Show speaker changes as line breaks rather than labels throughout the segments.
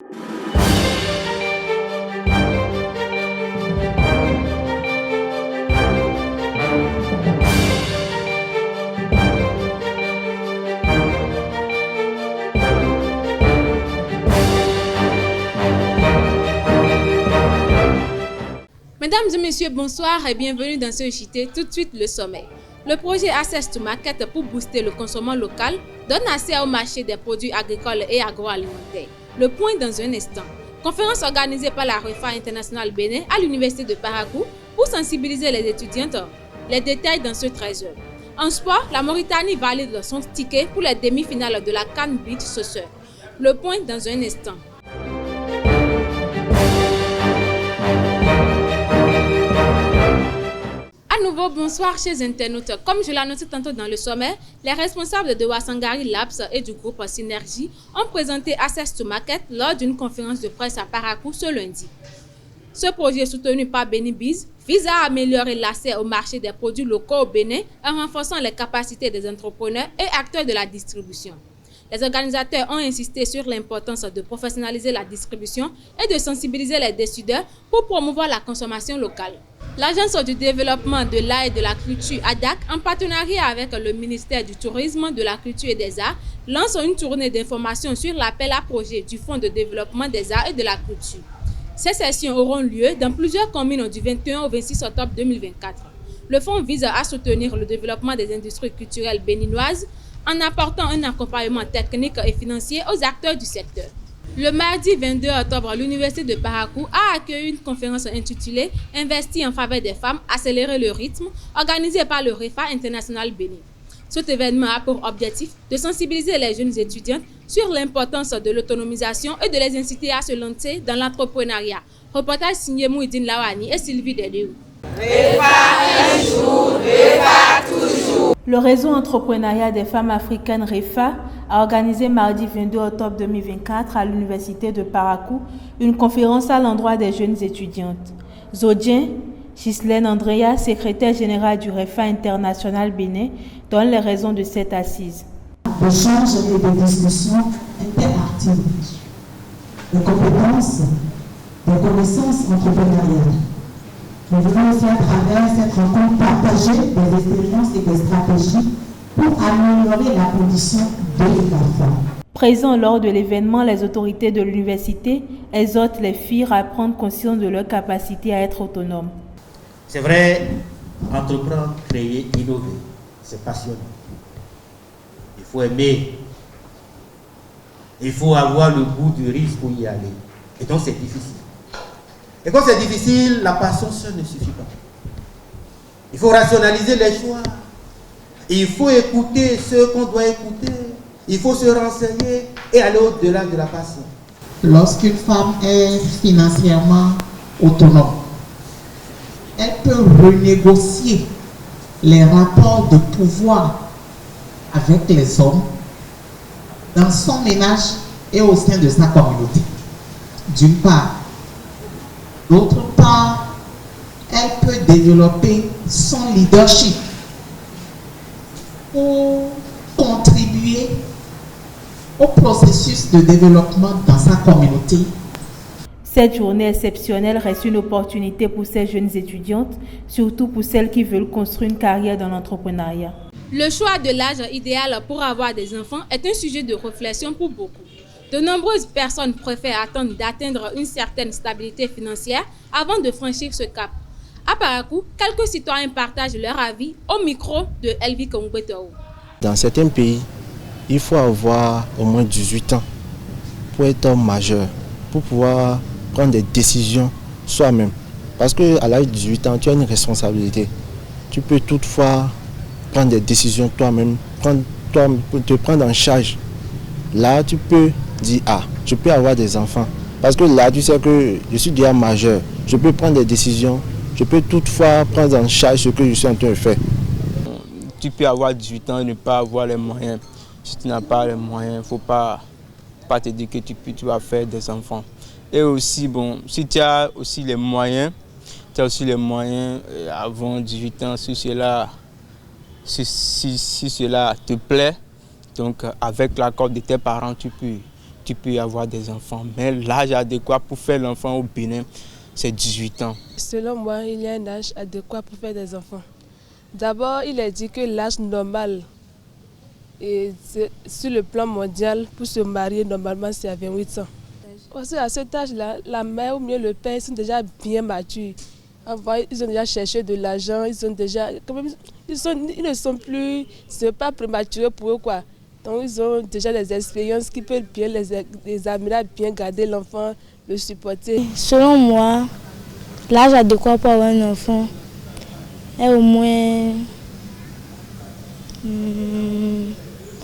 Mesdames et messieurs, bonsoir et bienvenue dans ce JT. Tout de suite, le sommet. Le projet Access to Market pour booster le consommation local donne accès au marché des produits agricoles et agroalimentaires. Le point dans un instant. Conférence organisée par la REFA International Bénin à l'Université de Parakou pour sensibiliser les étudiantes. Les détails dans ce 13h. En sport, la Mauritanie valide son ticket pour les demi-finales de la CAN Beach Soccer. Le point dans un instant. À nouveau, bonsoir chers internautes. Comme je l'ai annoncé tantôt dans le sommet, les responsables de Wassangari Labs et du groupe Synergie ont présenté Access to Market lors d'une conférence de presse à Parakou ce lundi. Ce projet soutenu par Benibiz vise à améliorer l'accès au marché des produits locaux au Bénin en renforçant les capacités des entrepreneurs et acteurs de la distribution. Les organisateurs ont insisté sur l'importance de professionnaliser la distribution et de sensibiliser les décideurs pour promouvoir la consommation locale. L'Agence du développement de l'art et de la culture ADAC, en partenariat avec le ministère du Tourisme, de la Culture et des Arts, lance une tournée d'informations sur l'appel à projet du Fonds de développement des arts et de la culture. Ces sessions auront lieu dans plusieurs communes du 21 au 26 octobre 2024. Le fonds vise à soutenir le développement des industries culturelles béninoises en apportant un accompagnement technique et financier aux acteurs du secteur. Le mardi 22 octobre, l'Université de Parakou a accueilli une conférence intitulée « Investir en faveur des femmes, accélérer le rythme » organisée par le REFA International Bénin. Cet événement a pour objectif de sensibiliser les jeunes étudiantes sur l'importance de l'autonomisation et de les inciter à se lancer dans l'entrepreneuriat. Reportage signé Mouidine Lawani et Sylvie Dedéou.
REFA un jour, REFA toujours.
Le réseau entrepreneuriat des femmes africaines REFA a organisé mardi 22 octobre 2024 à l'Université de Parakou une conférence à l'endroit des jeunes étudiantes. Zodien Ghislaine Andrea, secrétaire générale du REFA International Bénin, donne les raisons de cette assise.
D'échanges et de discussions interactives, de compétences, de connaissances entrepreneuriales. Nous voulons aussi à travers cette rencontre partager des expériences et des stratégies pour améliorer la condition de la femme.
Présents lors de l'événement, les autorités de l'université exhortent les filles à prendre conscience de leur capacité à être autonomes.
C'est vrai, entreprendre, créer, innover, c'est passionnant. Il faut aimer. Il faut avoir le goût du risque pour y aller. Et donc c'est difficile. Et quand c'est difficile, la passion seule ne suffit pas. Il faut rationaliser les choix. Il faut écouter ce qu'on doit écouter. Il faut se renseigner et aller au-delà de la passion.
Lorsqu'une femme est financièrement autonome, elle peut renégocier les rapports de pouvoir avec les hommes dans son ménage et au sein de sa communauté. D'une part. D'autre part, elle peut développer son leadership pour contribuer au processus de développement dans sa communauté.
Cette journée exceptionnelle reste une opportunité pour ces jeunes étudiantes, surtout pour celles qui veulent construire une carrière dans l'entrepreneuriat.
Le choix de l'âge idéal pour avoir des enfants est un sujet de réflexion pour beaucoup. De nombreuses personnes préfèrent attendre d'atteindre une certaine stabilité financière avant de franchir ce cap. À Parakou, quelques citoyens partagent leur avis au micro de Elvi Kongbetou.
Dans certains pays, il faut avoir au moins 18 ans pour être homme majeur, pour pouvoir prendre des décisions soi-même. Parce qu'à l'âge de 18 ans, tu as une responsabilité. Tu peux toutefois prendre des décisions toi-même, te prendre en charge. Là, tu peux dire, je peux avoir des enfants. Parce que là, tu sais que je suis déjà majeur. Je peux prendre des décisions. Je peux toutefois prendre en charge ce que je suis en train de faire.
Tu peux avoir 18 ans et ne pas avoir les moyens. Si tu n'as pas les moyens, il ne faut pas te dire que tu vas faire des enfants. Et aussi, si tu as aussi les moyens, avant 18 ans, si cela te plaît, donc avec l'accord de tes parents, tu tu peux y avoir des enfants. Mais l'âge adéquat pour faire l'enfant au Bénin, c'est 18 ans.
Selon moi, il y a un âge adéquat pour faire des enfants. D'abord, il est dit que l'âge normal, et sur le plan mondial, pour se marier, normalement, c'est à 28 ans. Parce qu'à cet âge-là, la mère ou mieux le père, ils sont déjà bien matures. Ils ont déjà cherché de l'argent, ils ne sont plus, c'est pas prématuré pour eux, quoi. Donc ils ont déjà des expériences qui peuvent bien les amener à bien garder l'enfant, le supporter.
Selon moi, l'âge adéquat pour avoir un enfant est au moins,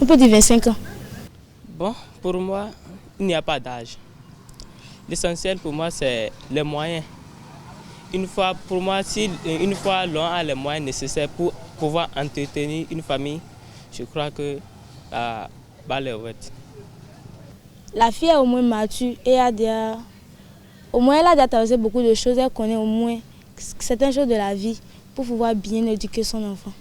on peut dire 25 ans.
Bon, pour moi, il n'y a pas d'âge. L'essentiel pour moi, c'est les moyens. Une fois l'on a les moyens nécessaires pour pouvoir entretenir une famille, je crois que la balle est ouverte.
La fille est au moins mature et au moins elle a déjà traversé beaucoup de choses, elle connaît au moins certaines choses de la vie pour pouvoir bien éduquer son enfant.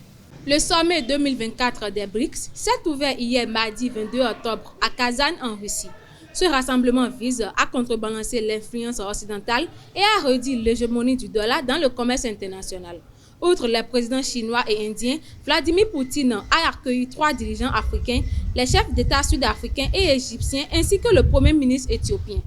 Le sommet 2024 des BRICS s'est ouvert hier mardi 22 octobre à Kazan en Russie. Ce rassemblement vise à contrebalancer l'influence occidentale et à réduire l'hégémonie du dollar dans le commerce international. Outre les présidents chinois et indiens, Vladimir Poutine a accueilli 3 dirigeants africains, les chefs d'État sud-africains et égyptiens ainsi que le premier ministre éthiopien.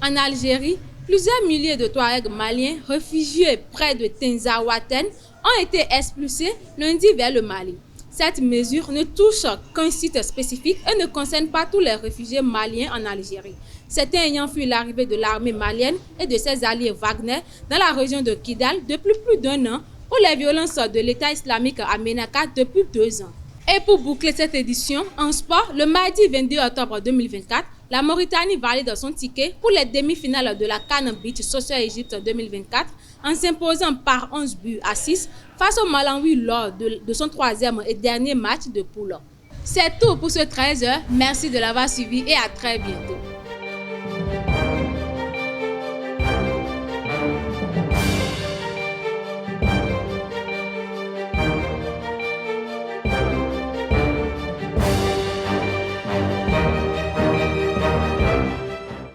En Algérie, plusieurs milliers de Touaregs maliens réfugiés près de Tinzaouaten ont été expulsés lundi vers le Mali. Cette mesure ne touche qu'un site spécifique et ne concerne pas tous les réfugiés maliens en Algérie. Certains ayant fui l'arrivée de l'armée malienne et de ses alliés Wagner dans la région de Kidal depuis plus d'1 an ou les violences de l'État islamique à Ménaka depuis 2 ans. Et pour boucler cette édition, en sport, le mardi 22 octobre 2024, la Mauritanie valide son ticket pour les demi-finales de la CAN Beach Soccer Égypte 2024 en s'imposant par 11 buts à 6 face au Malawi lors de son 3e et dernier match de poule. C'est tout pour ce 13h. Merci de l'avoir suivi et à très bientôt.